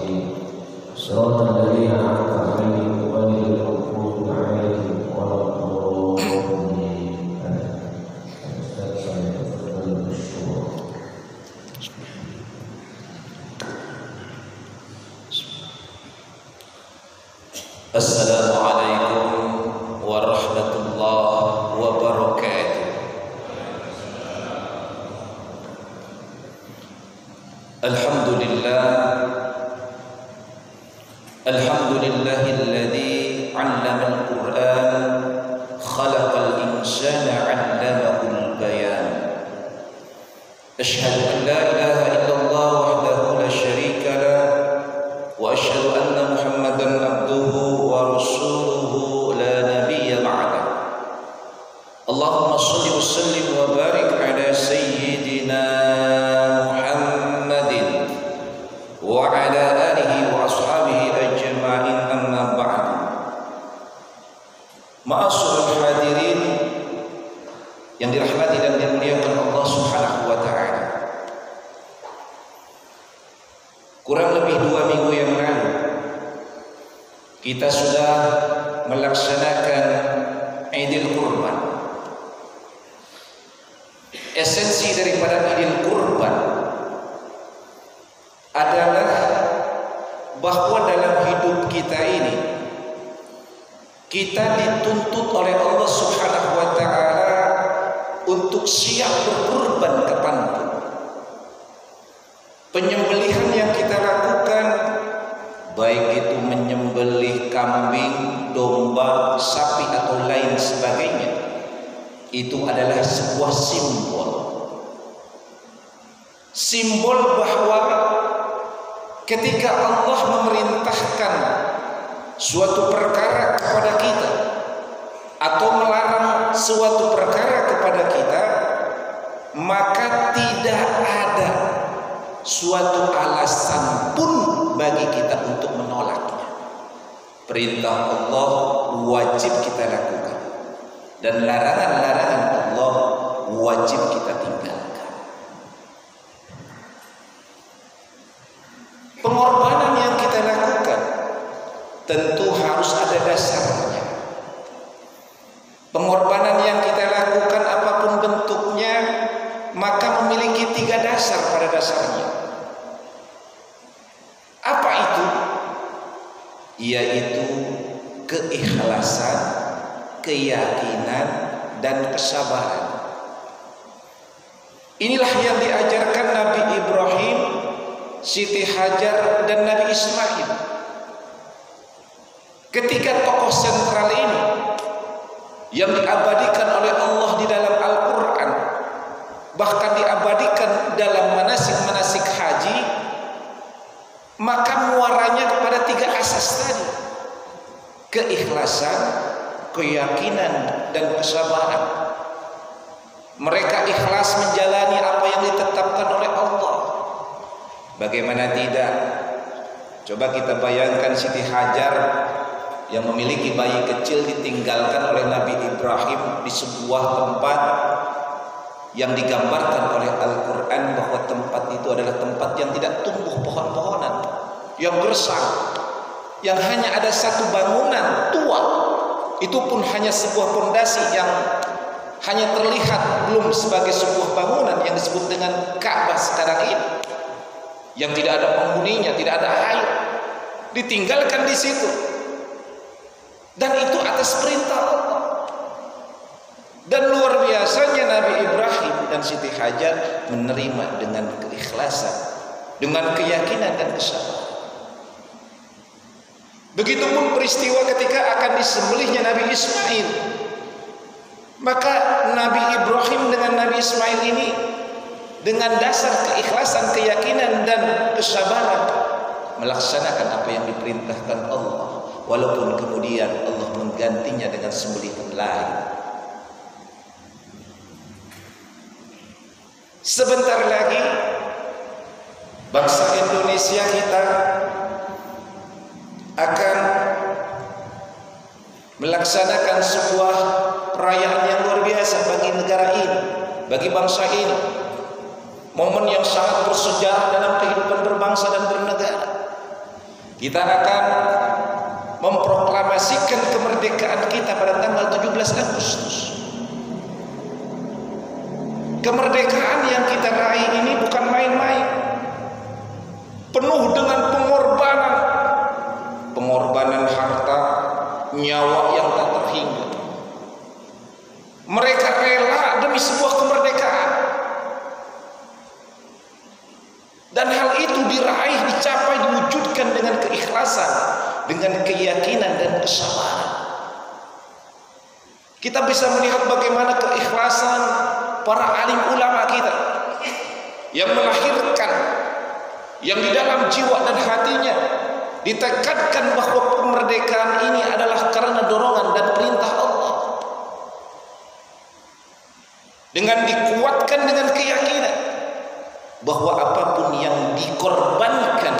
المستقيم صراط الذين أنعمت عليهم غير المغضوب عليهم ولا الضالين. Assalamualaikum warahmatullahi wabarakatuh. Alhamdulillahilladzi 'allamal Qur'an khalaqal insana 'allamahul bayan. Asyhadu an la ilaha illallah wahdahu la syarika lah wa asyhadu anna Muhammadan abduhu wa rasuluhu la nabiyya ba'dah. Allahumma shalli wa sallim wa barik ala sayyidina Muhammadin wa ala alihi wa ashabihi ajma'in, amma ba'd. Ma'asyiral hadirin yang dirahmati dan dimuliakan Allah Subhanahu wa taala. Kurang lebih 2 minggu yang lalu kita sudah melaksanakan Idul Kurban. Esensi daripada Idul Kurban adalah bahwa dalam hidup kita ini kita dituntut oleh Allah Subhanahu wa taala untuk siap berkurban kapanpun. Penyembelihan yang kita lakukan, baik itu menyembelih kambing, domba, sapi atau lain sebagainya, itu adalah sebuah simbol bahwa ketika Allah memerintahkan suatu perkara kepada kita atau melarang suatu perkara kepada kita, maka tidak ada suatu alasan pun bagi kita untuk menolaknya. Perintah Allah wajib kita lakukan dan larangan-larangan Allah wajib kita tinggalkan. Pengorbanan yang kita lakukan tentu harus ada dasarnya. Pengorbanan yang kita lakukan apapun bentuknya maka memiliki 3 dasar pada dasarnya. Apa itu? Yaitu keikhlasan, keyakinan, dan kesabaran. Inilah yang diajarkan Nabi Ibrahim, Siti Hajar, dan Nabi Ismail. Ketika tokoh sentral ini yang diabadikan oleh Allah di dalam Al-Quran, bahkan diabadikan dalam manasik-manasik haji, maka muaranya kepada 3 asas tadi: keikhlasan, keyakinan, dan kesabaran. Mereka ikhlas menjalani apa yang ditetapkan oleh Allah. Bagaimana tidak? Coba kita bayangkan Siti Hajar yang memiliki bayi kecil ditinggalkan oleh Nabi Ibrahim di sebuah tempat yang digambarkan oleh Al-Quran bahwa tempat itu adalah tempat yang tidak tumbuh pohon-pohonan, yang gersang, yang hanya ada satu bangunan tua, itu pun hanya sebuah pondasi yang hanya terlihat belum sebagai sebuah bangunan yang disebut dengan Ka'bah sekarang ini, yang tidak ada penghuninya, tidak ada air, ditinggalkan di situ, dan itu atas perintah Allah. Dan luar biasanya Nabi Ibrahim dan Siti Hajar menerima dengan keikhlasan, dengan keyakinan dan kesabaran. Begitupun peristiwa ketika akan disembelihnya Nabi Ismail. Maka Nabi Ibrahim dengan Nabi Ismail ini dengan dasar keikhlasan, keyakinan, dan kesabaran melaksanakan apa yang diperintahkan Allah, walaupun kemudian Allah menggantinya dengan sembelihan lain. Sebentar lagi bangsa Indonesia kita akan melaksanakan sebuah perayaan yang luar biasa bagi negara ini, bagi bangsa ini. Momen yang sangat bersejarah dalam kehidupan berbangsa dan bernegara. Kita akan memproklamasikan kemerdekaan kita pada tanggal 17 Agustus. Kemerdekaan yang kita raih ini bukan main-main. Penuh dengan pengorbanan. Pengorbanan harta, nyawa yang tak terhingga. Mereka rela demi sebuah kemerdekaan. Dan hal itu diraih, dicapai, diwujudkan dengan keikhlasan, dengan keyakinan dan kesabaran. Kita bisa melihat bagaimana keikhlasan para alim ulama kita yang melahirkan, yang di dalam jiwa dan hatinya ditekadkan bahwa kemerdekaan ini adalah karena dorongan dan perintah Allah. Dengan dikuatkan dengan keyakinan bahwa apapun yang dikorbankan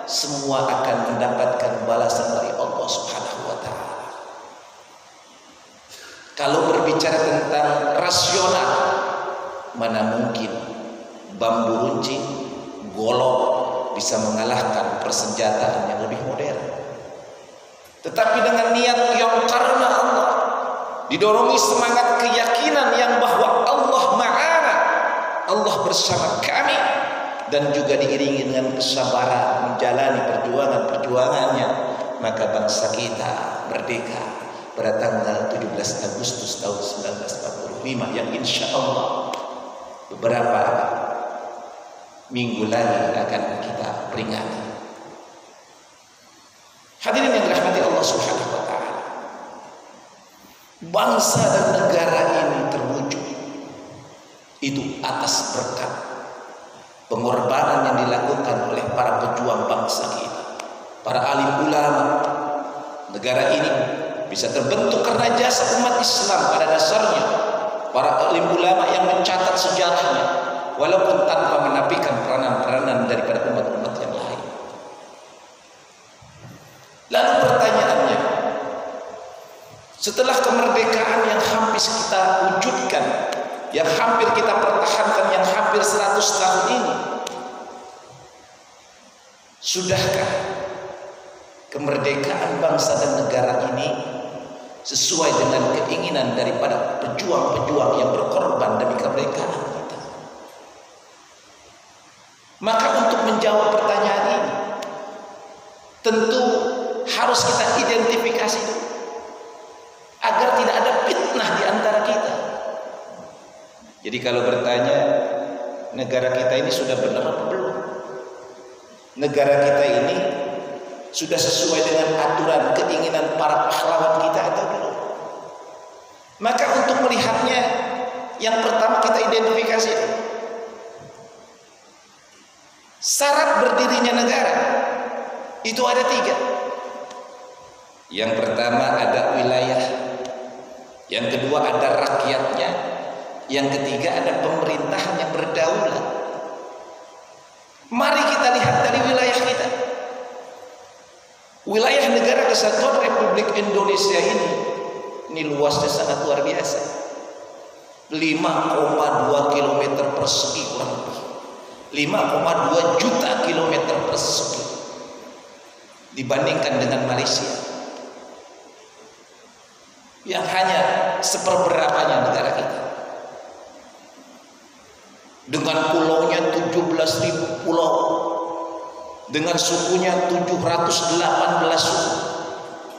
semua akan mendapatkan balasan dari Allah Subhanahu wa taala. Kalau berbicara tentang rasional, mana mungkin bambu runcing, golok bisa mengalahkan persenjataan yang lebih modern. Tetapi dengan niat yang karena Allah, didorongi semangat keyakinan yang bahwa Allah ma'ana, Allah bersama kami, dan juga diiringi dengan kesabaran menjalani perjuangannya, maka bangsa kita merdeka pada tanggal 17 Agustus tahun 1945 yang insya Allah beberapa minggu lagi akan kita peringati. Hadirin yang dirahmati Allah Subhanahu wa taala, bangsa dan negara ini terwujud itu atas berkat pengorbanan yang dilakukan oleh para pejuang bangsa kita, para alim ulama. Negara ini bisa terbentuk karena jasa umat Islam pada dasarnya, para alim ulama yang mencatat sejarahnya, walaupun tanpa menafikan peranan-peranan daripada umat-umat yang lain. Lalu pertanyaannya, setelah kemerdekaan yang hampir kita wujudkan, yang hampir kita pertahankan, yang hampir 100 tahun ini, sudahkah kemerdekaan bangsa dan negara ini sesuai dengan keinginan daripada pejuang-pejuang yang berkorban demi kemerdekaan kita? Maka untuk menjawab pertanyaan ini, tentu harus kita identifikasi agar tidak ada fitnah di antara kita. Jadi kalau bertanya, negara kita ini sudah benar atau belum? Negara kita ini sudah sesuai dengan aturan keinginan para pahlawan kita atau belum? Maka untuk melihatnya, yang pertama kita identifikasi syarat berdirinya negara itu ada 3. Yang pertama ada wilayah, yang kedua ada rakyatnya, yang ketiga ada pemerintahan yang berdaulat. Mari kita lihat dari wilayah kita. Wilayah Negara Kesatuan Republik Indonesia ini luasnya sangat luar biasa. 5,2 km persegi kurang lebih. 5,2 juta kilometer persegi dibandingkan dengan Malaysia yang hanya seperberapanya negara kita. Dengan pulaunya 17.000 pulau, dengan sukunya 718 suku,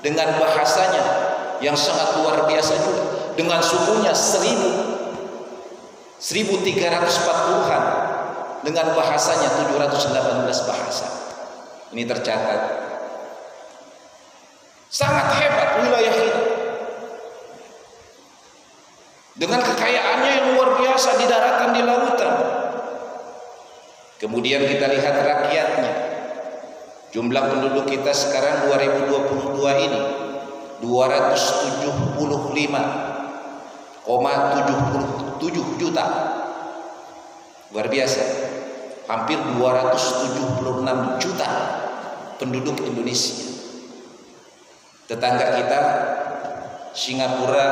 dengan bahasanya yang sangat luar biasa juga, dengan sukunya 1340-an, dengan bahasanya 718 bahasa. Ini tercatat. Sangat hebat wilayah kita, dengan kekayaannya yang luar biasa di daratan, di lautan. Kemudian kita lihat rakyatnya. Jumlah penduduk kita sekarang 2022 ini 275,77 juta. Luar biasa. Hampir 276 juta penduduk Indonesia. Tetangga kita Singapura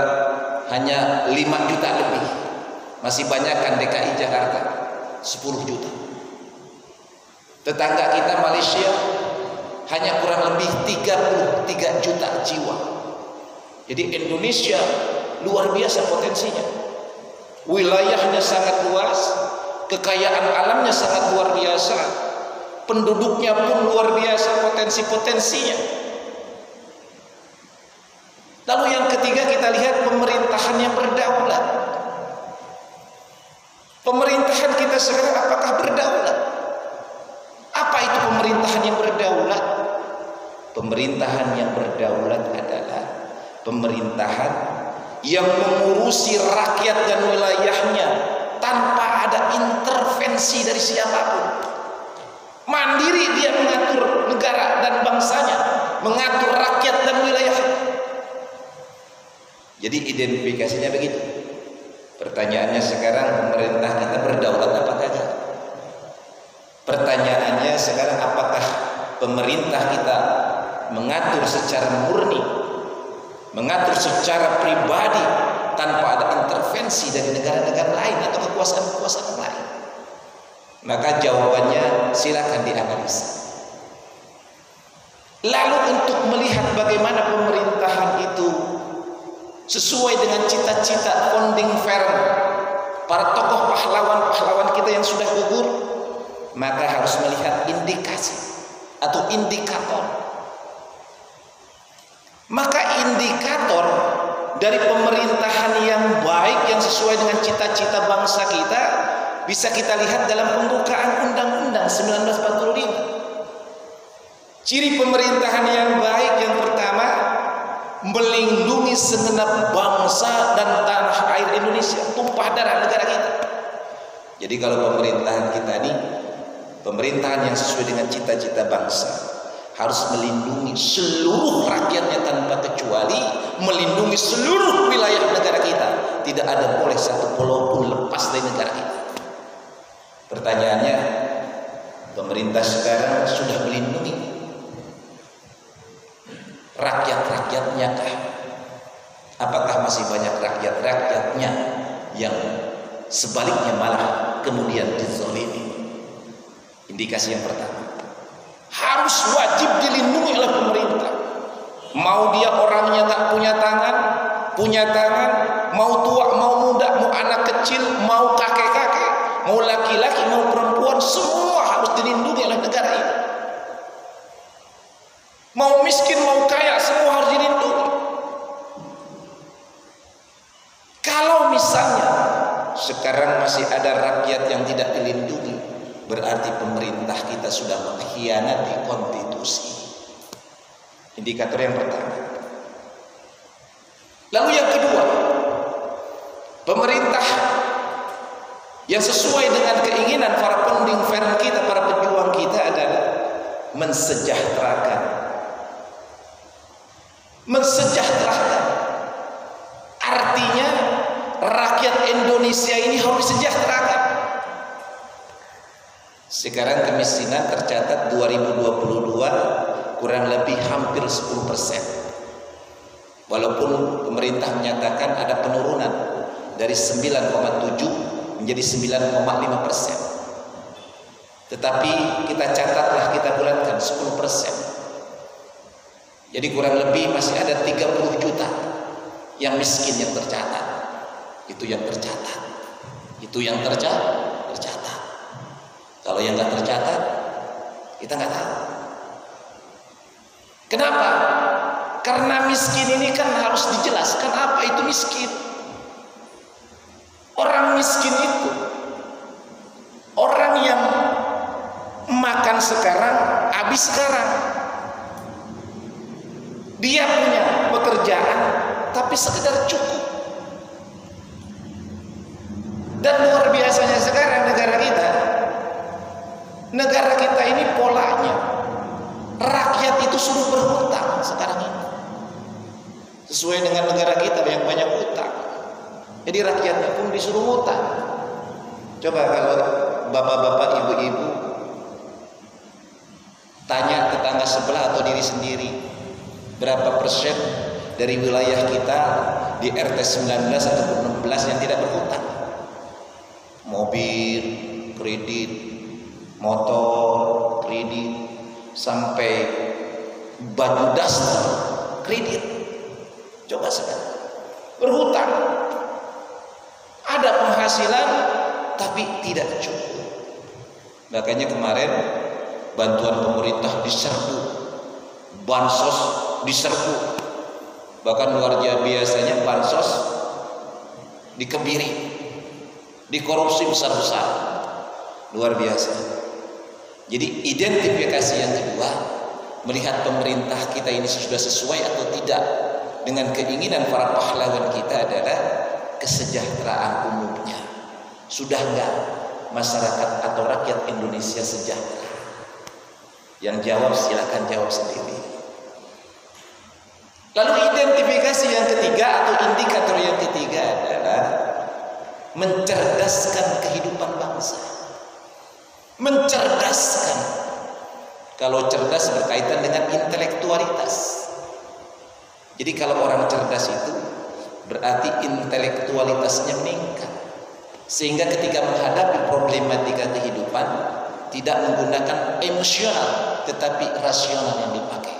hanya 5 juta lebih. Masih banyakkan DKI Jakarta 10 juta. Tetangga kita Malaysia hanya kurang lebih 33 juta jiwa. Jadi Indonesia luar biasa potensinya. Wilayahnya sangat luas, kekayaan alamnya sangat luar biasa, penduduknya pun luar biasa potensi-potensinya. Lalu yang ketiga kita lihat pemerintahan yang berdaulat. Pemerintahan kita sekarang apakah berdaulat? Apa itu pemerintahan yang berdaulat? Pemerintahan yang berdaulat adalah pemerintahan yang mengurusi rakyat dan wilayahnya tanpa ada intervensi dari siapapun. Mandiri dia mengatur negara dan bangsanya, mengatur rakyat dan wilayahnya. Jadi identifikasinya begitu. Pertanyaannya sekarang, pemerintah kita berdaulat apa tidak? Pertanyaannya sekarang, apakah pemerintah kita mengatur secara murni, mengatur secara pribadi tanpa ada intervensi dari negara-negara lain atau kekuasaan-kekuasaan lain? Maka jawabannya silakan dianalisa. Lalu untuk melihat bagaimana pemerintahan itu sesuai dengan cita-cita founding parent para tokoh pahlawan-pahlawan kita yang sudah gugur, maka harus melihat indikasi atau indikator. Maka indikator dari pemerintahan yang baik yang sesuai dengan cita-cita bangsa kita bisa kita lihat dalam pembukaan Undang-Undang 1945. Ciri pemerintahan yang baik yang pertama, melindungi segenap bangsa dan tanah air Indonesia, tumpah darah negara kita. Jadi kalau pemerintahan kita ini pemerintahan yang sesuai dengan cita-cita bangsa, harus melindungi seluruh rakyatnya tanpa kecuali, melindungi seluruh wilayah negara kita. Tidak ada boleh satu pulau pun lepas dari negara kita. Pertanyaannya, pemerintah sekarang sudah melindungi rakyat-rakyatnya kah? Apakah masih banyak rakyat-rakyatnya yang sebaliknya malah kemudian dizalimi? Indikasi yang pertama, harus wajib dilindungi oleh pemerintah. Mau dia orangnya tak punya tangan, punya tangan, mau tua, mau muda, mau anak kecil, mau kakek-kakek, mau laki-laki, mau perempuan, semua harus dilindungi oleh negara ini. Mau miskin, mau kaya, semua harus dilindungi. Kalau misalnya sekarang masih ada rakyat yang tidak dilindungi, berarti pemerintah kita sudah mengkhianati konstitusi. Indikator yang pertama. Lalu yang kedua, pemerintah yang sesuai dengan keinginan para founding parent kita, para pejuang kita adalah mensejahterakan. Mensejahterakan artinya rakyat Indonesia ini harus disejahterakan. Sekarang kemiskinan tercatat 2022 kurang lebih hampir 10%. Walaupun pemerintah menyatakan ada penurunan dari 9,7 menjadi 9,5%. Tetapi kita catatlah, kita bulatkan 10%. Jadi kurang lebih masih ada 30 juta yang miskin yang tercatat. Itu yang tercatat. Itu yang tercatat. Kalau yang nggak tercatat, kita nggak tahu. Kenapa? Karena miskin ini kan harus dijelaskan apa itu miskin. Orang miskin itu orang yang makan sekarang, habis sekarang. Dia punya pekerjaan tapi sekedar cukup. Dan luar biasanya sekarang negara kita ini polanya rakyat itu suruh berhutang sekarang ini. Sesuai dengan negara kita yang banyak hutang, jadi rakyatnya pun disuruh hutang. Coba kalau bapak-bapak, ibu-ibu tanya tetangga sebelah atau diri sendiri, berapa persen dari wilayah kita di RT 19 atau 16 yang tidak berhutang? Mobil, kredit, motor, kredit, sampai baju daster kredit. Coba sekarang berhutang, ada penghasilan tapi tidak cukup. Makanya kemarin bantuan pemerintah diserbu, bansos diserbu, bahkan luar biasanya bansos dikebiri, dikorupsi besar-besar, luar biasa. Jadi identifikasi yang kedua, melihat pemerintah kita ini sudah sesuai atau tidak dengan keinginan para pahlawan kita adalah kesejahteraan umumnya. Sudah enggak masyarakat atau rakyat Indonesia sejahtera? Yang jawab silakan jawab sendiri. Lalu identifikasi yang ketiga atau indikator yang ketiga adalah mencerdaskan kehidupan bangsa. Mencerdaskan. Kalau cerdas berkaitan dengan intelektualitas. Jadi kalau orang cerdas itu berarti intelektualitasnya meningkat, sehingga ketika menghadapi problematika kehidupan tidak menggunakan emosional tetapi rasional yang dipakai.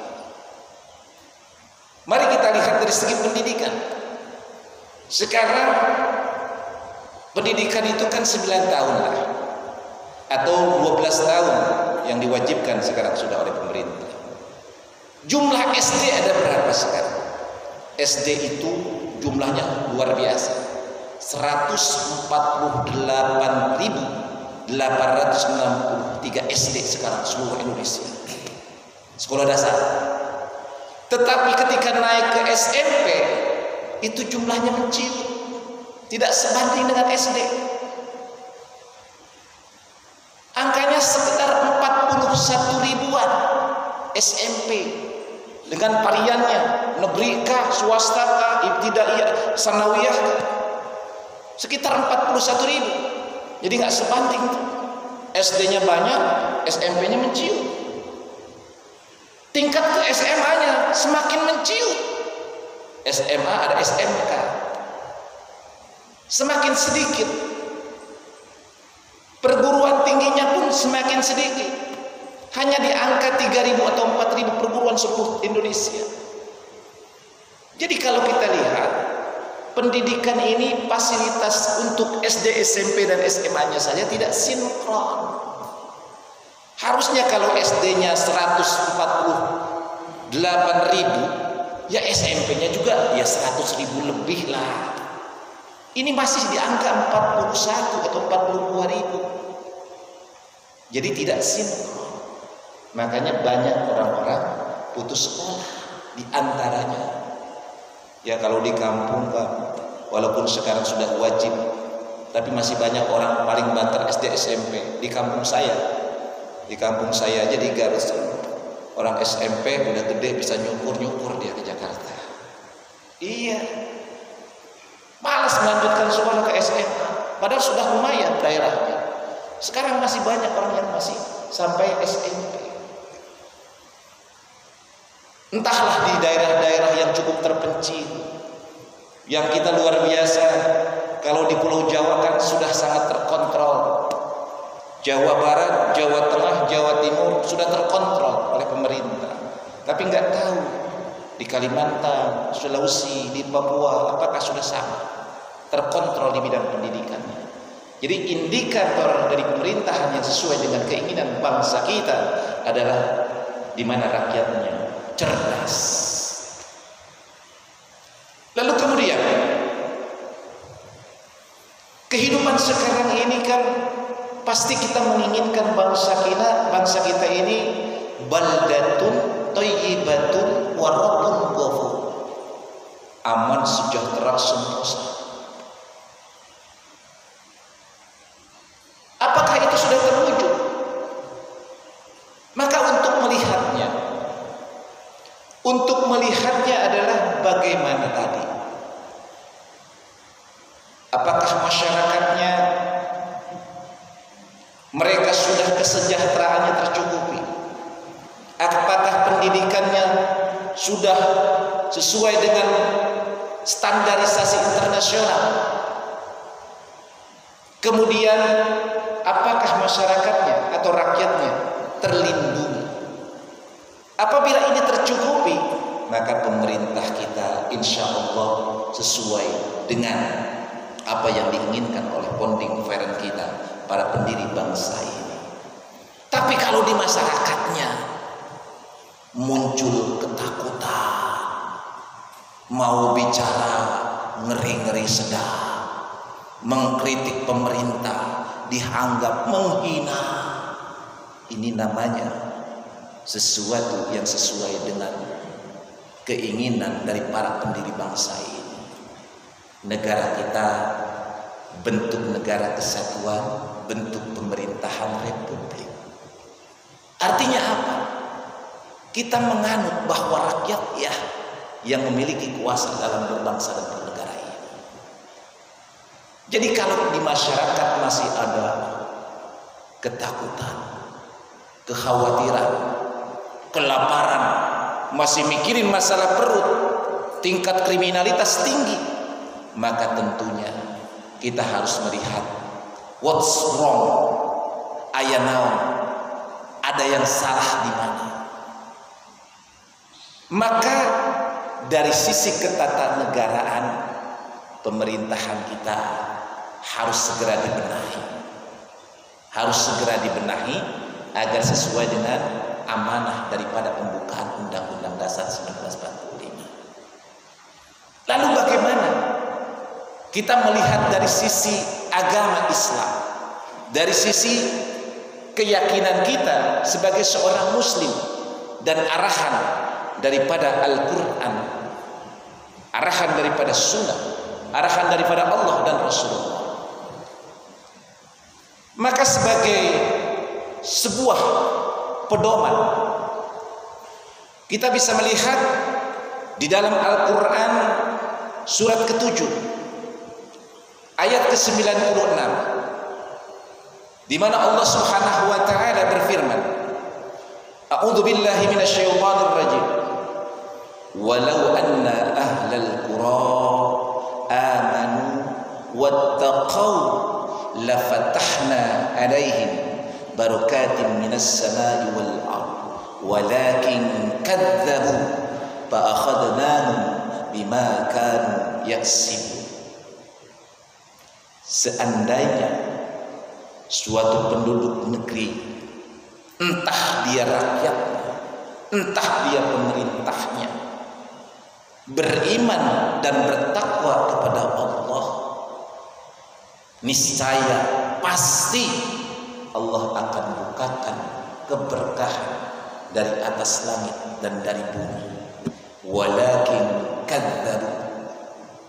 Mari kita lihat dari segi pendidikan. Sekarang pendidikan itu kan 9 tahun lah, atau 12 tahun yang diwajibkan sekarang sudah oleh pemerintah. Jumlah SD ada berapa sekarang? SD itu jumlahnya luar biasa, 148.893 SD sekarang seluruh Indonesia sekolah dasar. Tetapi ketika naik ke SMP itu jumlahnya menciut, tidak sebanding dengan SD. Angkanya sekitar 41 ribuan SMP dengan variannya, negeri kah, swasta kah, ibtidaiyah, sanawiyah kah, sekitar 41 ribu. Jadi nggak sebanding. SD-nya banyak, SMP-nya menciut. Tingkat ke SMA-nya semakin menciut. SMA ada SMK, semakin sedikit. Perguruan tingginya pun semakin sedikit. Hanya di angka 3.000 atau 4.000 perguruan seluruh Indonesia. Jadi kalau kita lihat pendidikan ini, fasilitas untuk SD, SMP dan SMA-nya saja tidak sinkron. Harusnya kalau SD-nya 148.000, ya SMP-nya juga ya 100.000 lebih lah. Ini masih di angka 41 atau 42.000. Jadi tidak sinkron. Makanya banyak orang-orang putus sekolah. Di antaranya, ya kalau di kampung Pak, walaupun sekarang sudah wajib, tapi masih banyak orang paling banter SD SMP. Di kampung saya aja di Garut, orang SMP udah gede bisa nyukur dia ke Jakarta. Iya, malas melanjutkan sekolah ke SMA, padahal sudah lumayan daerahnya. Sekarang masih banyak orang yang masih sampai SMP. Entahlah di daerah-daerah yang cukup terpencil, yang kita luar biasa. Kalau di Pulau Jawa kan sudah sangat terkontrol. Jawa Barat, Jawa Tengah, Jawa Timur sudah terkontrol oleh pemerintah. Tapi nggak tahu di Kalimantan, Sulawesi, di Papua apakah sudah sama terkontrol di bidang pendidikannya. Jadi indikator dari pemerintahan yang sesuai dengan keinginan bangsa kita adalah di mana rakyatnya cerdas. Lalu kemudian kehidupan sekarang ini kan pasti kita menginginkan bangsa kita ini baldatun thayyibatun wa rabbun ghafur, aman, sejahtera, sentosa. Apakah itu sudah terwujud? Maka untuk melihatnya adalah bagaimana tadi. Apakah masyarakatnya, mereka sudah kesejahteraannya tercukupi? Apakah pendidikannya sudah sesuai dengan standarisasi internasional? Kemudian apakah masyarakatnya atau rakyatnya terlindungi? Apabila ini tercukupi, maka pemerintah kita insya Allah sesuai dengan apa yang diinginkan oleh founding parent kita, para pendiri bangsa ini. Tapi kalau di masyarakatnya muncul ketakutan, mau bicara ngeri-ngeri sedap, mengkritik pemerintah dianggap menghina, ini namanya sesuatu yang sesuai dengan keinginan dari para pendiri bangsa ini. Negara kita bentuk negara kesatuan, bentuk pemerintahan republik. Artinya apa? Kita menganut bahwa rakyat ya yang memiliki kuasa dalam berbangsa dan bernegara ini. Jadi kalau di masyarakat masih ada ketakutan, kekhawatiran, kelaparan, masih mikirin masalah perut, tingkat kriminalitas tinggi, maka tentunya kita harus melihat what's wrong, aya naon, ada yang salah di mana. Maka dari sisi ketatanegaraan, pemerintahan kita harus segera dibenahi agar sesuai dengan amanah daripada pembukaan Undang-Undang Dasar 1945. Lalu bagaimana kita melihat dari sisi agama Islam, dari sisi keyakinan kita sebagai seorang muslim, dan arahan daripada Al-Quran, arahan daripada sunnah, arahan daripada Allah dan Rasulullah. Maka sebagai sebuah pedoman, kita bisa melihat di dalam Al-Quran surat ke-7 ayat ke-96, di mana Allah Subhanahu wa taala berfirman, A'udzu billahi minasyaitonir rajim. Walau anna ahlal qura amanu wattaqau lafatahna alaihim barakatin minas samai wal ard walakin kadzabu fa akhadnahum bima kanu yaksibun. Seandainya suatu penduduk negeri, entah dia rakyatnya, entah dia pemerintahnya, beriman dan bertakwa kepada Allah, niscaya pasti Allah akan bukakan keberkahan dari atas langit dan dari bumi. Walakin kadzabu,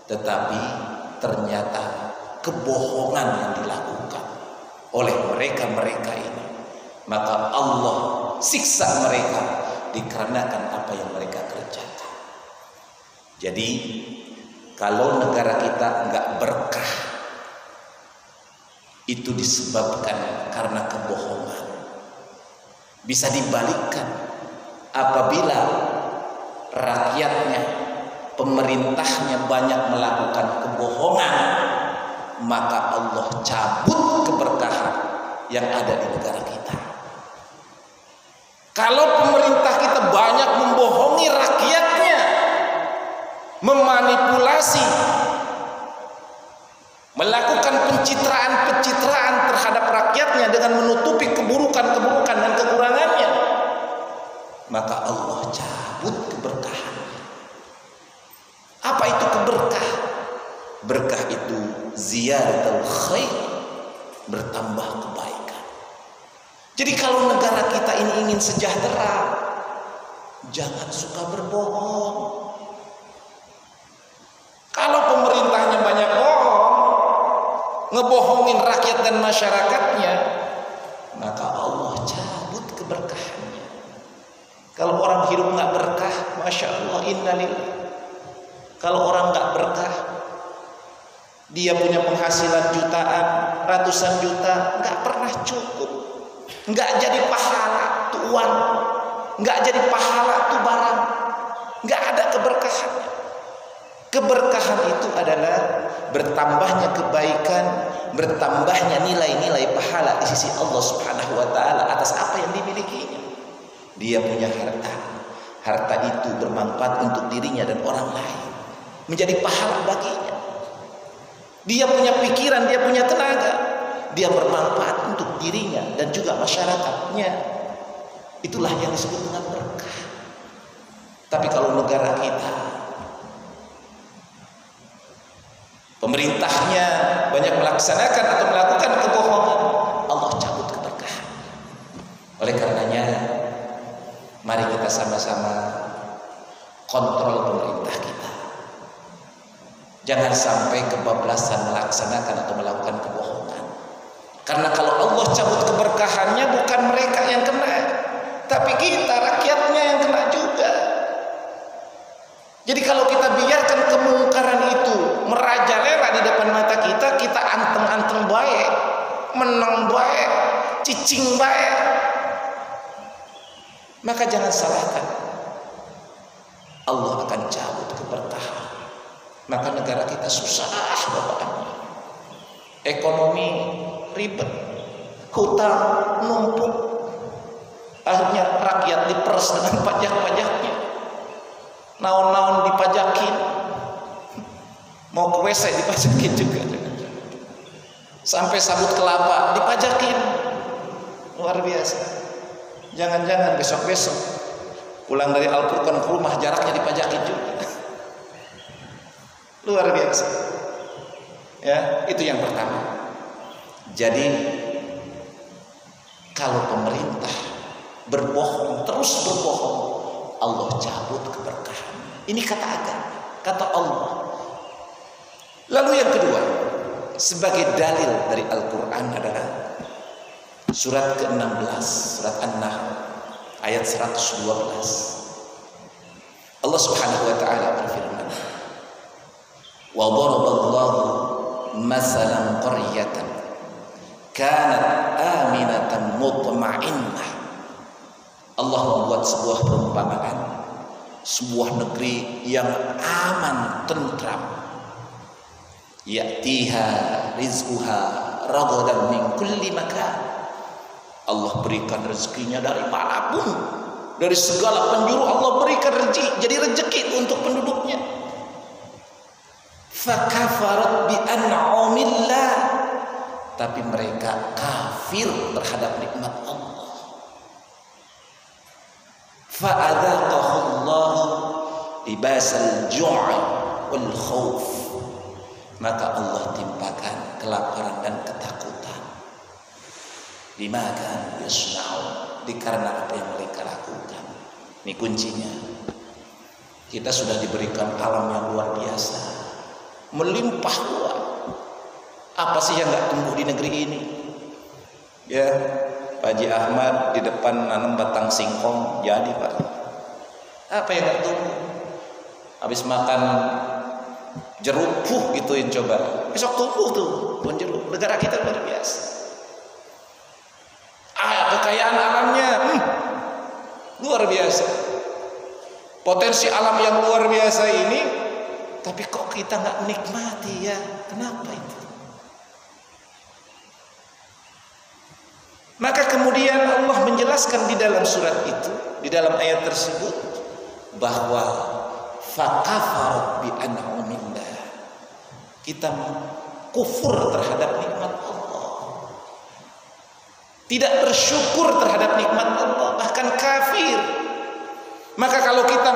tetapi ternyata kebohongan yang dilakukan oleh mereka ini, maka Allah siksa mereka dikarenakan apa yang mereka kerjakan. Jadi kalau negara kita enggak berkah, itu disebabkan karena kebohongan. Bisa dibalikkan apabila rakyatnya, pemerintahnya banyak melakukan kebohongan, maka Allah cabut keberkahan yang ada di negara kita. Kalau pemerintah kita banyak membohongi rakyatnya, memanipulasi, melakukan pencitraan terhadap rakyatnya dengan menutupi keburukan dan kekurangannya, maka Allah cabut keberkahan. Apa itu keberkah? Berkah itu ziyadatul khair, bertambah kebaikan. Jadi kalau negara kita ini ingin sejahtera, jangan suka berbohong. Kalau pemerintahnya banyak bohong, ngebohongin rakyat dan masyarakatnya, maka Allah cabut keberkahannya. Kalau orang hidup nggak berkah, masya Allah, innalillah. Kalau orang nggak berkah, dia punya penghasilan jutaan, ratusan juta, nggak pernah cukup, nggak jadi pahala tuh uang, nggak jadi pahala tuh barang, nggak ada keberkahan. Keberkahan itu adalah bertambahnya kebaikan, bertambahnya nilai-nilai pahala di sisi Allah Subhanahu wa taala atas apa yang dimilikinya. Dia punya harta, harta itu bermanfaat untuk dirinya dan orang lain, menjadi pahala baginya. Dia punya pikiran, dia punya tenaga, dia bermanfaat untuk dirinya dan juga masyarakatnya. Itulah yang disebut dengan berkah. Tapi kalau negara kita, pemerintahnya banyak melaksanakan atau melakukan kebohongan, Allah cabut keberkahan. Oleh karenanya, mari kita sama-sama kontrol pemerintah kita. Jangan sampai kebablasan melaksanakan atau melakukan kebohongan. Karena kalau Allah cabut keberkahannya, bukan mereka yang kena, tapi kita, rakyatnya yang kena juga. Jadi kalau kita biarkan kemungkaran itu merajalela di depan mata kita, kita anteng-anteng baik, menang baik, cicing baik, maka jangan salahkan, Allah akan cabut keberkahan. Maka negara kita susah bawaannya, ekonomi ribet, hutang numpuk, akhirnya rakyat diperes dengan pajak-pajaknya, naon-naon dipajakin, mau ke WC dipajakin juga, sampai sabut kelapa dipajakin, luar biasa. Jangan-jangan besok-besok pulang dari Al-Furqan ke rumah jaraknya dipajakin juga, luar biasa. Ya, itu yang pertama. Jadi kalau pemerintah berbohong, terus berbohong, Allah cabut keberkahan. Ini kata agama, kata Allah. Lalu yang kedua, sebagai dalil dari Al-Quran adalah surat ke-16, surat An-Nahl ayat 112. Allah Subhanahu wa taala berfirman, "Wa daraballahu masalan qaryatan kanat aminatan mutma'innah." Allah membuat sebuah perumpamaan, sebuah negeri yang aman, tentram. Ya'tiha rizquha ragadan min kulli makan. Allah berikan rezekinya dari manapun, dari segala penjuru Allah berikan rezeki, jadi rezeki untuk penduduknya. Fakafarat bi an'amillah, tapi mereka kafir terhadap nikmat Allah. Fa'adzaqahullahu libasal ju'i wal khauf, maka Allah timpakan kelaparan dan ketakutan. Bima kanu yasna'un, dikarenakan apa yang mereka lakukan. Ini kuncinya. Kita sudah diberikan alam yang luar biasa, melimpah ruah. Apa sih yang nggak tumbuh di negeri ini? Ya, Pak Haji Ahmad di depan nanam batang singkong jadi, Pak. Apa yang nggak tumbuh? Habis makan jeruk, gituin coba, besok tumbuh tuh pohon jeruk. Negara kita luar biasa. Kekayaan alamnya luar biasa. Potensi alam yang luar biasa ini, tapi kok kita nggak menikmati ya? Kenapa itu? Maka kemudian Allah menjelaskan di dalam surat itu, di dalam ayat tersebut, bahwa fakafarat bi an'amillah, kita kufur terhadap nikmat Allah, tidak bersyukur terhadap nikmat Allah, bahkan kafir. Maka kalau kita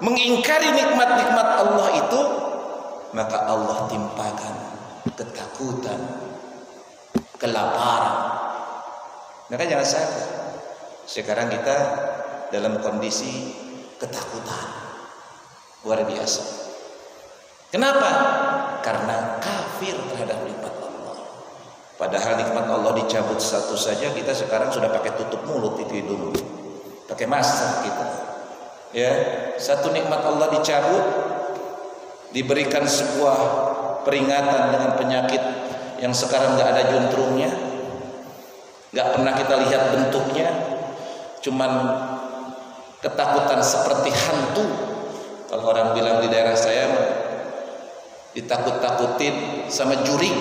mengingkari nikmat-nikmat Allah itu, maka Allah timpakan ketakutan, kelaparan. Maka jangan salah, sekarang kita dalam kondisi ketakutan luar biasa. Kenapa? Karena kafir terhadap nikmat Allah. Padahal nikmat Allah dicabut satu saja, kita sekarang sudah pakai tutup mulut itu hidung, pakai masker kita. Ya, satu nikmat Allah dicabut, diberikan sebuah peringatan dengan penyakit yang sekarang nggak ada juntrungnya, nggak pernah kita lihat bentuknya, cuman ketakutan seperti hantu. Kalau orang bilang di daerah saya, ditakut-takutin sama jurig.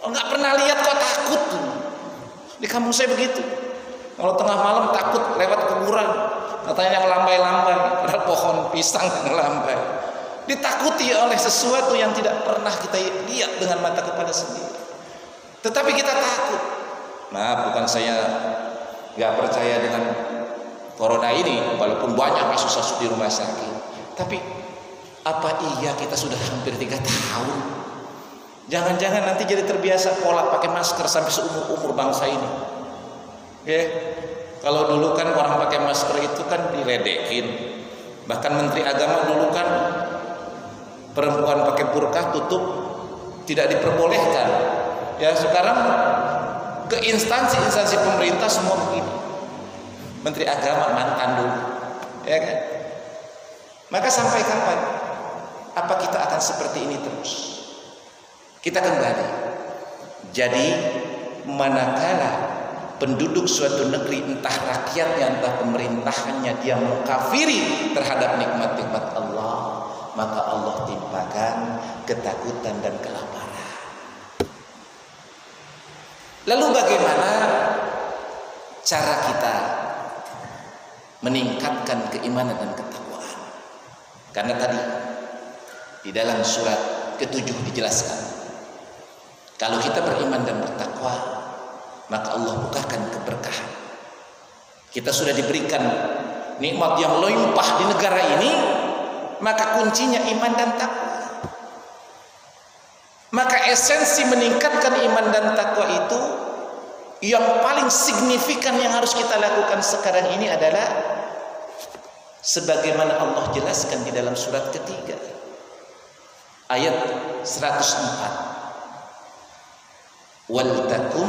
Nggak pernah lihat kok takut. Di kampung saya begitu. Kalau tengah malam takut lewat kuburan, katanya ngelambai-lambai, padahal pohon pisang ngelambai. Ditakuti oleh sesuatu yang tidak pernah kita lihat dengan mata kepala sendiri. Tetapi kita takut. Maaf, bukan saya nggak percaya dengan corona ini, walaupun banyak kasus-kasus di rumah sakit. Tapi apa iya kita sudah hampir 3 tahun? Jangan-jangan nanti jadi terbiasa pola pakai masker sampai seumur-umur bangsa ini. Kalau dulu kan orang pakai masker itu kan diledekin. Bahkan Menteri Agama dulu kan perempuan pakai burkah tutup tidak diperbolehkan. Ya, sekarang ke instansi-instansi pemerintah semua begini. Menteri Agama mantan dulu, ya kan? Maka sampai kapan? Apa kita akan seperti ini terus? Kita kembali. Jadi manakala penduduk suatu negeri, entah rakyatnya, entah pemerintahannya, dia mengkafiri terhadap nikmat-nikmat Allah, maka Allah timpakan ketakutan dan kelaparan. Lalu bagaimana cara kita meningkatkan keimanan dan ketakwaan? Karena tadi di dalam surat ke-7 dijelaskan, kalau kita beriman dan bertakwa, maka Allah bukakan keberkahan. Kita sudah diberikan nikmat yang melimpah di negara ini, maka kuncinya iman dan takwa. Maka esensi meningkatkan iman dan takwa itu yang paling signifikan yang harus kita lakukan sekarang ini adalah sebagaimana Allah jelaskan di dalam surat ketiga ayat 104, wal takum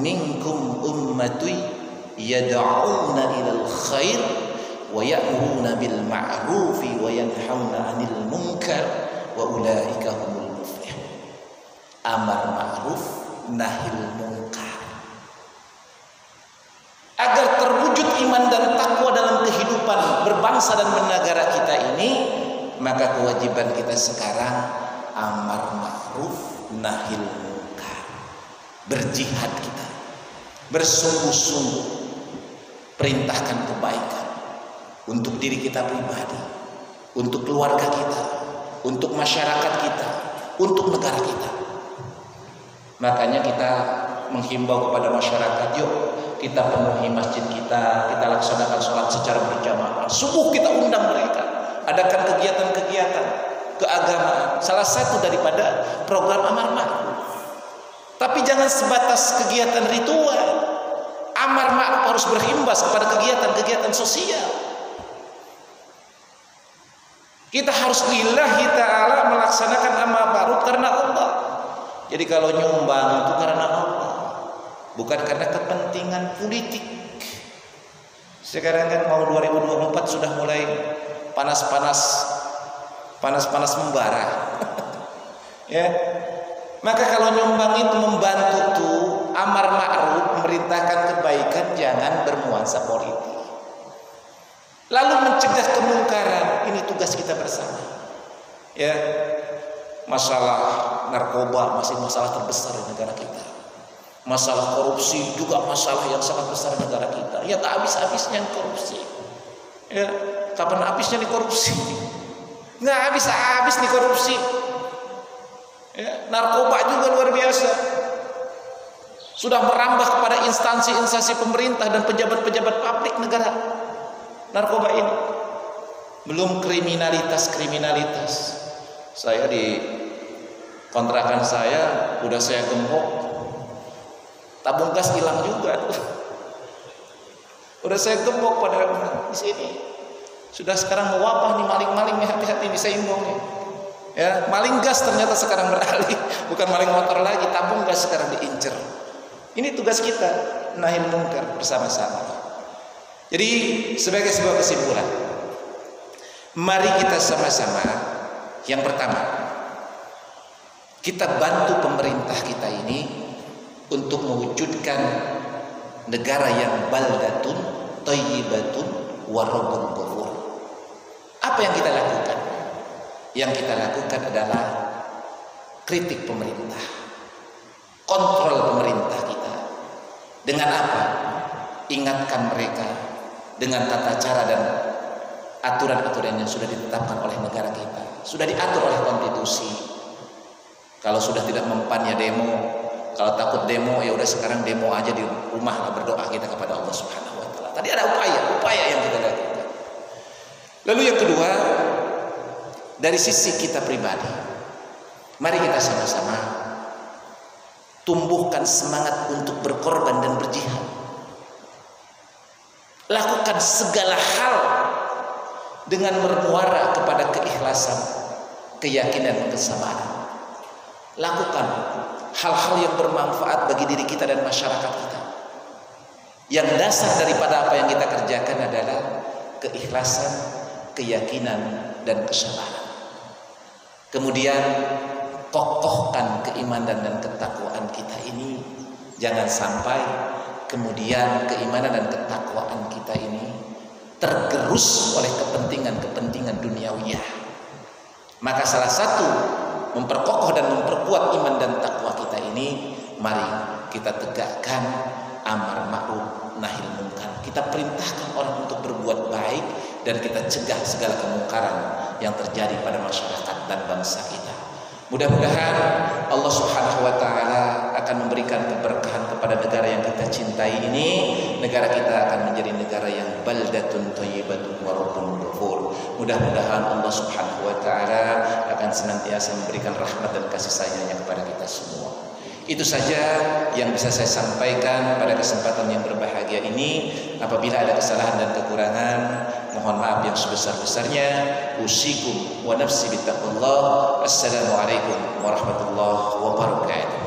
minkum ummatun yad'una ilal khair wa ya'muruna bil ma'rufi wa yanhauna 'anil munkar wa ulaika humul muflihun. Amar ma'ruf nahil munkar. Agar terwujud iman dan takwa dalam kehidupan berbangsa dan bernegara kita ini, maka kewajiban kita sekarang amar ma'ruf nahil munkar. Berjihad kita, bersungguh-sungguh perintahkan kebaikan untuk diri kita pribadi, untuk keluarga kita, untuk masyarakat kita, untuk negara kita. Makanya kita menghimbau kepada masyarakat, yuk kita penuhi masjid kita, kita laksanakan sholat secara berjamaah. Subuh kita undang mereka, adakan kegiatan-kegiatan keagamaan. Salah satu daripada program amar ma'ruf. Tapi jangan sebatas kegiatan ritual. Amar ma'ruf harus berimbas kepada kegiatan-kegiatan sosial. Kita harus lillahi ta'ala melaksanakan amar ma'ruf karena Allah. Jadi kalau nyumbang itu karena Allah, bukan karena kepentingan politik. Sekarang kan mau 2024 sudah mulai panas-panas membara. Ya. Maka kalau nyumbang itu membantu tuh amar ma'ruf, memerintahkan kebaikan, jangan bernuansa politik. Lalu mencegah kemungkaran, ini tugas kita bersama. Ya. Masalah narkoba masih masalah terbesar di negara kita. Masalah korupsi juga masalah yang sangat besar di negara kita. Ya tak habis-habisnya korupsi. Ya, kapan habisnya nih korupsi? Nggak habis-habis nih korupsi. Ya, narkoba juga luar biasa. Sudah merambah kepada instansi-instansi pemerintah dan pejabat-pejabat publik negara. Narkoba ini belum kriminalitas. Saya di kontrakan saya udah saya gembok, tabung gas hilang juga tuh. Udah saya gembok pada di sini. Sudah sekarang mewabah nih maling-maling nih, hati-hati bisa imbong nih. Ya, maling gas ternyata sekarang beralih, bukan maling motor lagi, tabung gas sekarang diincer. Ini tugas kita, nahil munkar bersama-sama. Jadi sebagai sebuah kesimpulan, mari kita sama-sama. Yang pertama, kita bantu pemerintah kita ini untuk mewujudkan negara yang baldatun, thayyibatun, wa rabbun ghafur. Apa yang kita lakukan? Yang kita lakukan adalah kritik pemerintah, kontrol pemerintah kita. Dengan apa? ingatkan mereka dengan tata cara dan aturan-aturan yang sudah ditetapkan oleh negara kita, sudah diatur oleh konstitusi. Kalau sudah tidak mempan ya demo, kalau takut demo ya udah sekarang demo aja di rumah lah, berdoa kita kepada Allah Subhanahu wa taala. Tadi ada upaya yang kita lakukan. Lalu yang kedua, dari sisi kita pribadi, mari kita sama-sama tumbuhkan semangat untuk berkorban dan berjihad. Lakukan segala hal dengan bermuara kepada keikhlasan, keyakinan, dan kesabaran. Lakukan hal-hal yang bermanfaat bagi diri kita dan masyarakat kita. Yang dasar daripada apa yang kita kerjakan adalah keikhlasan, keyakinan, dan kesabaran. Kemudian kokohkan keimanan dan ketakwaan kita ini. Jangan sampai kemudian keimanan dan ketakwaan kita ini tergerus oleh kepentingan-kepentingan duniawiyah. Maka salah satu memperkokoh dan memperkuat iman dan takwa kita ini, mari kita tegakkan amar ma'ruf nahi munkar. Kita perintahkan orang untuk berbuat baik dan kita cegah segala kemungkaran yang terjadi pada masyarakat dan bangsa kita. Mudah-mudahan Allah Subhanahu wa taala akan memberikan keberkahan kepada negara yang kita cintai ini. Negara kita akan menjadi negara yang baldatun thayyibatun wa rabbun ghafur. Mudah-mudahan Allah Subhanahu wa taala akan senantiasa memberikan rahmat dan kasih sayangnya kepada kita semua. Itu saja yang bisa saya sampaikan pada kesempatan yang berbahagia ini. Apabila ada kesalahan dan kekurangan, mohon maaf yang sebesar-besarnya. Usikum wa nafsi bittaqullah. Assalamualaikum warahmatullahi wabarakatuh.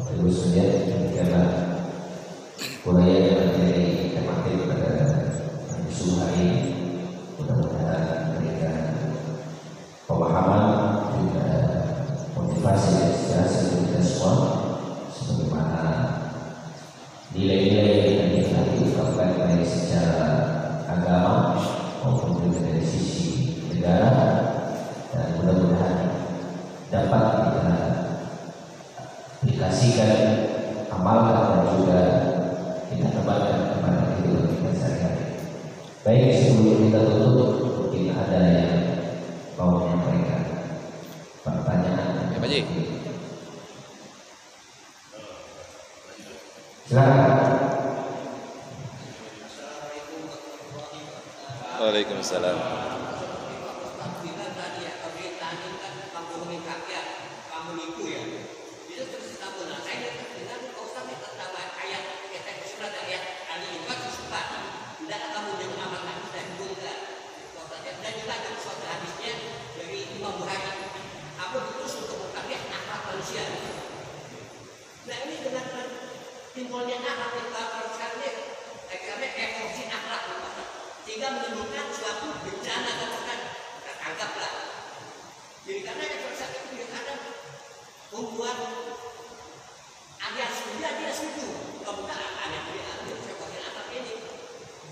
Terus ya, karena budaya yang menjadi tematik pada isu hari ini, mudah-mudahan memberikan pemahaman juga motivasi dan inspirasi untuk kita semua, sebagaimana nilai-nilai yang kita lakukan baik secara agama maupun juga dari sisi negara, dan mudah-mudahan dapat kita aplikasikan, amalkan, dan juga kita kembangkan kepada kehidupan kita sehari-hari. Baik, sebelum kita tutup, mungkin ada yang mau menyampaikan pertanyaan. Ya, Pak Ji. Silakan. Waalaikumsalam. Timbulnya akhlak kita karena evolusi akhlak sehingga menimbulkan suatu bencana kan anggaplah. Jadi karena evolusi itu kadang membuat alias dia setuju kemudian ada dia sebagai akhlak ini.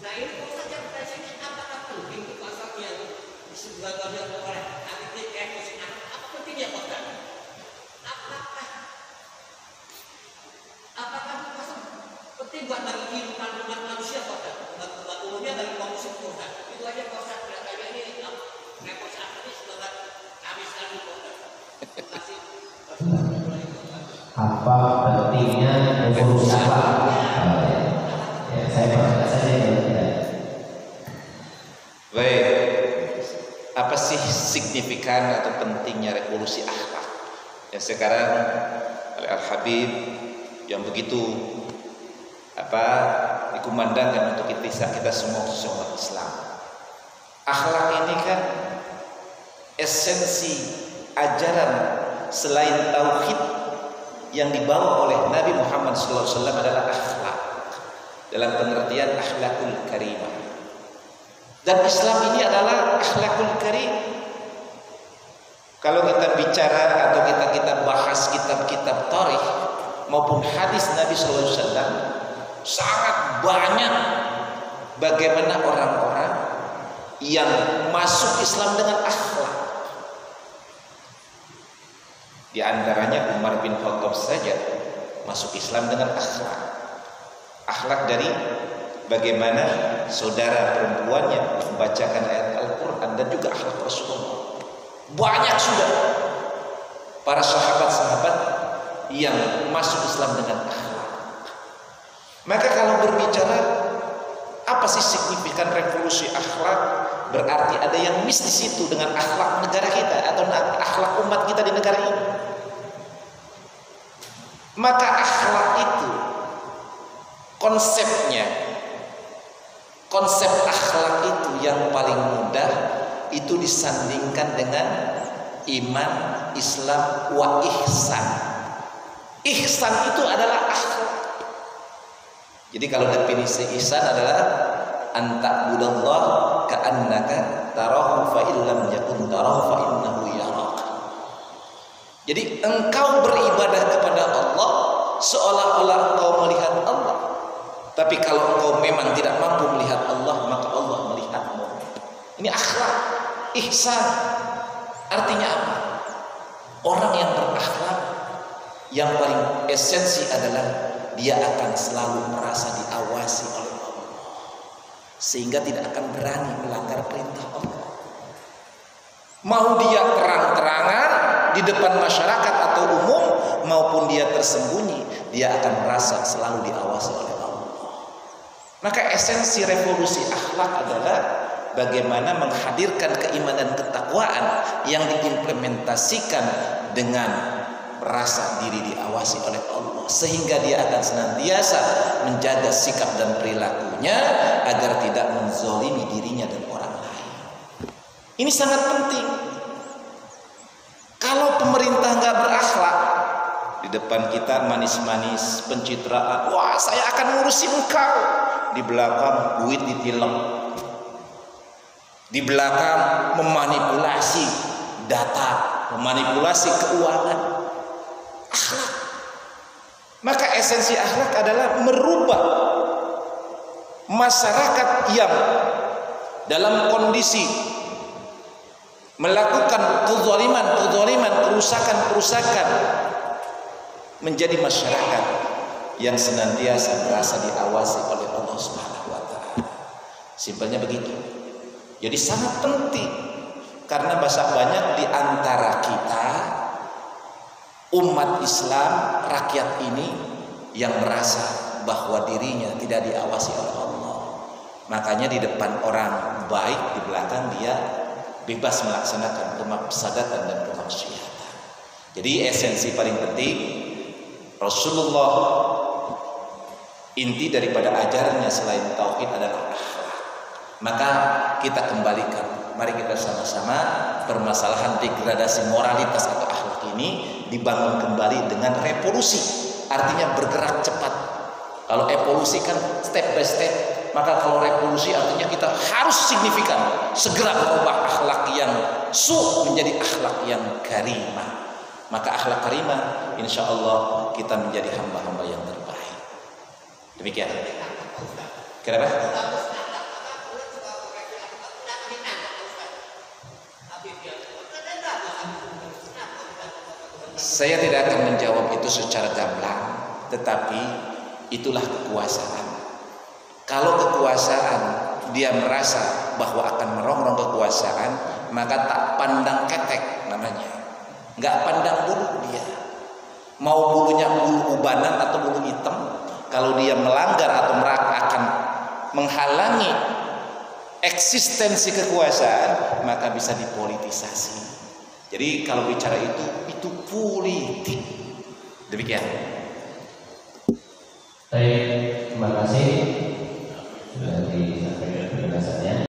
Nah ini kalau saja pertanyaannya apakah penting pasal yang disebutkan oleh ahli evolusi akhlak, apa pentingnya kota? Apakah penting buat bagi kehidupan umat manusia kota? Buat umumnya bagi manusia kota. Itu aja kota kelihatannya ini repot saat ini sebagai kami sekali kota. Terima kasih. Apa pentingnya evolusi akhlak? Ya, saya perhatikan saja ya. Baik, apa sih signifikan atau pentingnya revolusi akhlak yang sekarang oleh Al-Habib yang begitu dikumandangkan untuk kita semua umat Islam. Akhlak ini kan esensi ajaran selain tauhid yang dibawa oleh Nabi Muhammad SAW adalah akhlak dalam pengertian akhlakul karimah. Dan Islam ini adalah akhlakul karim. Kalau kita bicara atau kita bahas kitab-kitab tarikh maupun hadis Nabi SAW, sangat banyak bagaimana orang-orang yang masuk Islam dengan akhlak. Di antaranya Umar bin Khattab saja masuk Islam dengan akhlak. Akhlak dari bagaimana saudara perempuannya membacakan ayat Al-Quran dan juga akhlak Rasulullah. Banyak sudah para sahabat-sahabat yang masuk Islam dengan akhlak. Maka kalau berbicara apa sih signifikan revolusi akhlak, berarti ada yang miss di situ dengan akhlak negara kita atau akhlak umat kita di negara ini. Maka akhlak itu konsepnya, konsep akhlak itu yang paling mudah itu disandingkan dengan iman, Islam, wa ihsan. Ihsan itu adalah akhlak. Jadi kalau definisi ihsan adalah anta'budallah ka'annaka tarahu fa illam yakun tarahu fa innahu yarak. Jadi engkau beribadah kepada Allah seolah-olah engkau melihat Allah. Tapi kalau engkau memang tidak mampu melihat Allah, maka Allah melihatmu. Ini akhlak, ihsan. Artinya apa? Orang yang berakhlak yang paling esensi adalah dia akan selalu merasa diawasi oleh Allah, sehingga tidak akan berani melanggar perintah Allah. Mau dia terang-terangan di depan masyarakat atau umum, maupun dia tersembunyi, dia akan merasa selalu diawasi oleh Allah. Maka esensi revolusi akhlak adalah bagaimana menghadirkan keimanan ketakwaan yang diimplementasikan dengan merasa diri diawasi oleh Allah, sehingga dia akan senantiasa menjaga sikap dan perilakunya agar tidak menzalimi dirinya dan orang lain. Ini sangat penting. Kalau pemerintah nggak berakhlak, di depan kita manis-manis, pencitraan, wah saya akan ngurusin engkau, di belakang duit ditilem, di belakang memanipulasi data, memanipulasi keuangan. Akhlak. Maka esensi akhlak adalah merubah masyarakat yang dalam kondisi melakukan kezaliman, kerusakan menjadi masyarakat yang senantiasa merasa diawasi oleh Allah Subhanahu wa taala. Simpelnya begitu. Jadi sangat penting karena banyak di antara kita umat Islam, rakyat ini yang merasa bahwa dirinya tidak diawasi oleh Allah. Makanya di depan orang baik, di belakang dia bebas melaksanakan kemafsadatan dan kemaksiatan. Jadi esensi paling penting Rasulullah, inti daripada ajarannya selain tauhid adalah akhlak. Maka kita kembalikan, mari kita sama-sama permasalahan degradasi moralitas atau akhlak ini dibangun kembali dengan revolusi, artinya bergerak cepat. Kalau evolusi kan step by step, maka kalau revolusi artinya kita harus signifikan, segera merubah akhlak yang su menjadi akhlak yang karimah. Maka akhlak karimah, insya Allah kita menjadi hamba-hamba yang terbaik. Demikian. Kenapa? Saya tidak akan menjawab itu secara gamblang, tetapi itulah kekuasaan. Kalau kekuasaan dia merasa bahwa akan merongrong kekuasaan, maka tak pandang ketek namanya, nggak pandang bulu dia. Mau bulunya bulu ubanan atau bulu hitam, kalau dia melanggar atau akan menghalangi eksistensi kekuasaan, maka bisa dipolitisasi. Jadi kalau bicara itu politik. Demikian. Baik, terima kasih sudah disampaikan penjelasannya.